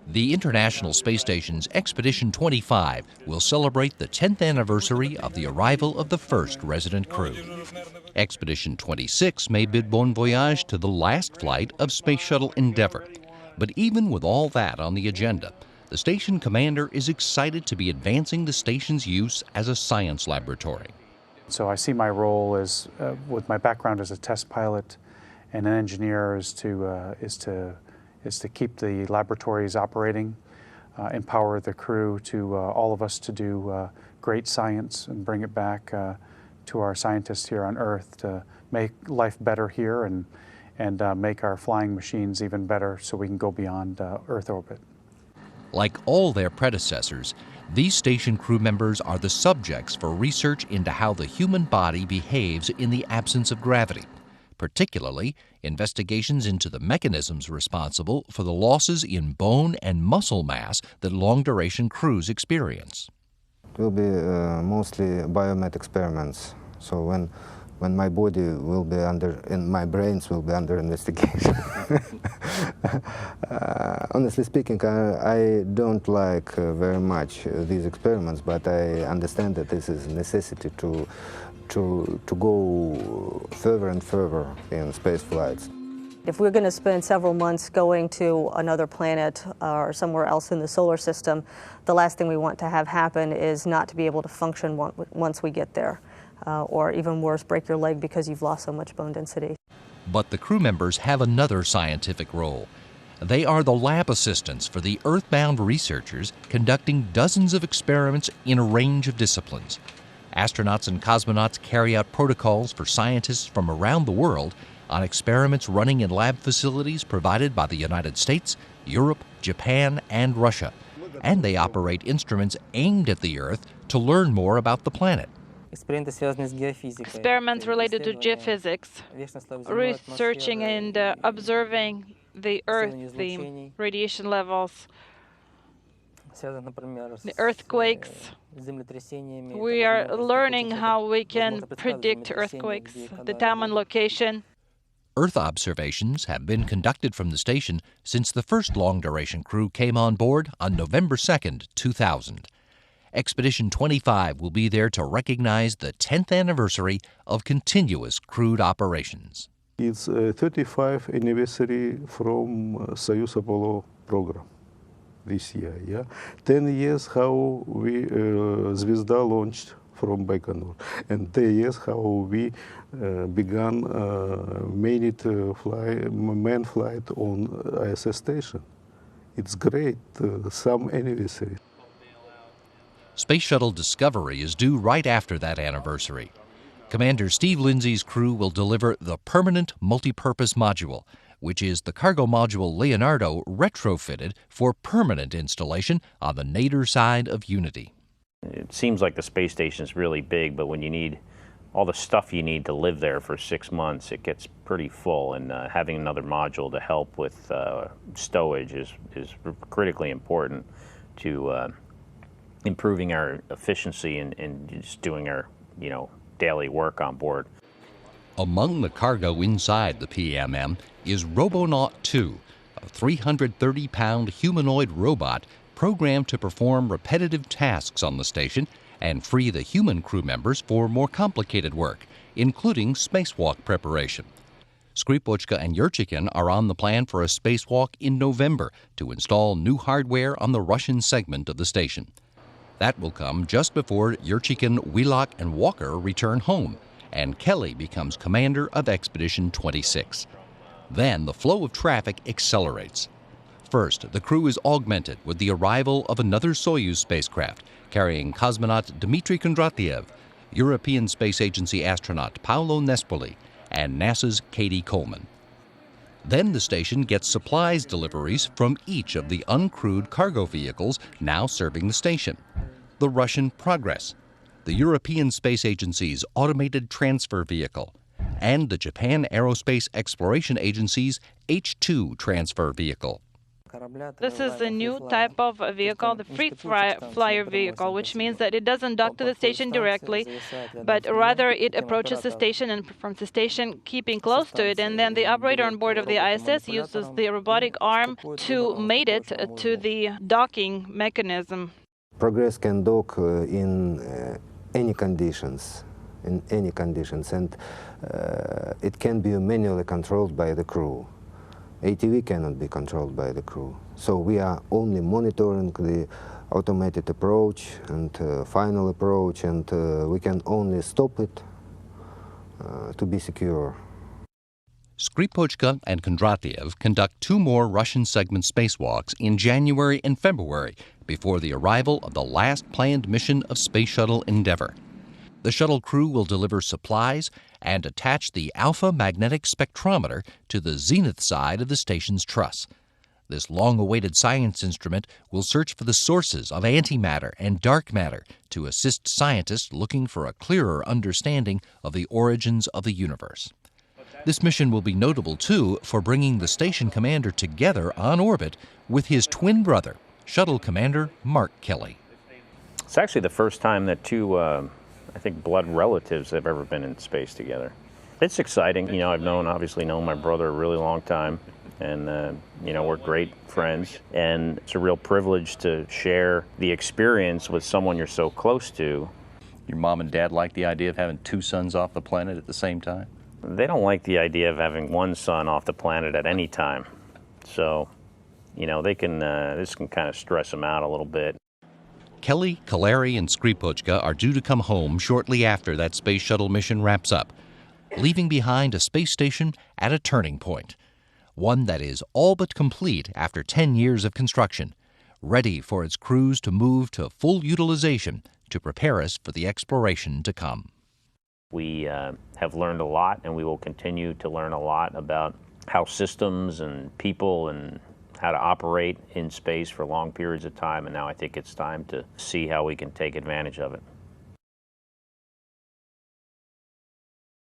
The International Space Station's Expedition 25 will celebrate the 10th anniversary of the arrival of the first resident crew. Expedition 26 may bid bon voyage to the last flight of Space Shuttle Endeavour. But even with all that on the agenda, the station commander is excited to be advancing the station's use as a science laboratory. So I see my role as, with my background as a test pilot and an engineer, is to keep the laboratories operating, empower the crew, to all of us to do great science and bring it back to our scientists here on Earth to make life better here and make our flying machines even better so we can go beyond Earth orbit. Like all their predecessors, these station crew members are the subjects for research into how the human body behaves in the absence of gravity, particularly investigations into the mechanisms responsible for the losses in bone and muscle mass that long-duration crews experience. It will be mostly biomed experiments. So when my body will be under, and my brains will be under investigation. Honestly speaking, I don't like very much these experiments, but I understand that this is a necessity to go further and further in space flights. If we're going to spend several months going to another planet or somewhere else in the solar system, the last thing we want to have happen is not to be able to function once we get there. Or even worse, break your leg because you've lost so much bone density. But the crew members have another scientific role. They are the lab assistants for the Earthbound researchers conducting dozens of experiments in a range of disciplines. Astronauts and cosmonauts carry out protocols for scientists from around the world on experiments running in lab facilities provided by the United States, Europe, Japan, and Russia. And they operate instruments aimed at the Earth to learn more about the planet. Experiments related to geophysics, researching and observing the Earth, the radiation levels, the earthquakes. We are learning how we can predict earthquakes, the time and location. Earth observations have been conducted from the station since the first long-duration crew came on board on November 2nd, 2000. Expedition 25 will be there to recognize the 10th anniversary of continuous crewed operations. It's 35th anniversary from Soyuz Apollo program this year. Yeah, 10 years how we Zvezda launched from Baikonur, and 10 years how we began manned flight on ISS station. It's great, some anniversary. Space Shuttle Discovery is due right after that anniversary. Commander Steve Lindsay's crew will deliver the Permanent Multipurpose Module, which is the cargo module Leonardo retrofitted for permanent installation on the nadir side of Unity. It seems like the space station is really big, but when you need all the stuff you need to live there for 6 months, it gets pretty full, and having another module to help with stowage is critically important to improving our efficiency and just doing our, daily work on board. Among the cargo inside the PMM is Robonaut 2, a 330-pound humanoid robot programmed to perform repetitive tasks on the station and free the human crew members for more complicated work, including spacewalk preparation. Skripochka and Yurchikin are on the plan for a spacewalk in November to install new hardware on the Russian segment of the station. That will come just before Yurchikin, Wheelock, and Walker return home, and Kelly becomes commander of Expedition 26. Then the flow of traffic accelerates. First, the crew is augmented with the arrival of another Soyuz spacecraft carrying cosmonaut Dmitry Kondratiev, European Space Agency astronaut Paolo Nespoli, and NASA's Katie Coleman. Then the station gets supplies deliveries from each of the uncrewed cargo vehicles now serving the station. The Russian Progress, the European Space Agency's Automated Transfer Vehicle, and the Japan Aerospace Exploration Agency's H-2 Transfer Vehicle. This is a new type of vehicle, the free flyer vehicle, which means that it doesn't dock to the station directly, but rather it approaches the station and from the station keeping close to it, and then the operator on board of the ISS uses the robotic arm to mate it to the docking mechanism. Progress can dock in any conditions. And it can be manually controlled by the crew. ATV cannot be controlled by the crew. So we are only monitoring the automated approach and final approach, and we can only stop it to be secure. Skripochka and Kondratiev conduct 2 more Russian segment spacewalks in January and February before the arrival of the last planned mission of Space Shuttle Endeavour. The shuttle crew will deliver supplies and attach the alpha magnetic spectrometer to the zenith side of the station's truss. This long-awaited science instrument will search for the sources of antimatter and dark matter to assist scientists looking for a clearer understanding of the origins of the universe. This mission will be notable, too, for bringing the station commander together on orbit with his twin brother, Shuttle Commander Mark Kelly. It's actually the first time that 2 I think blood relatives have ever been in space together. It's exciting. You know, I've obviously known my brother a really long time, and you know, we're great friends, and it's a real privilege to share the experience with someone you're so close to. Your mom and dad like the idea of having 2 sons off the planet at the same time? They don't like the idea of having 1 son off the planet at any time. So, you know, this can kind of stress them out a little bit. Kelly, Kaleri, and Skripochka are due to come home shortly after that space shuttle mission wraps up, leaving behind a space station at a turning point, one that is all but complete after 10 years of construction, ready for its crews to move to full utilization to prepare us for the exploration to come. We have learned a lot, and we will continue to learn a lot about how systems and people and how to operate in space for long periods of time, and now I think it's time to see how we can take advantage of it.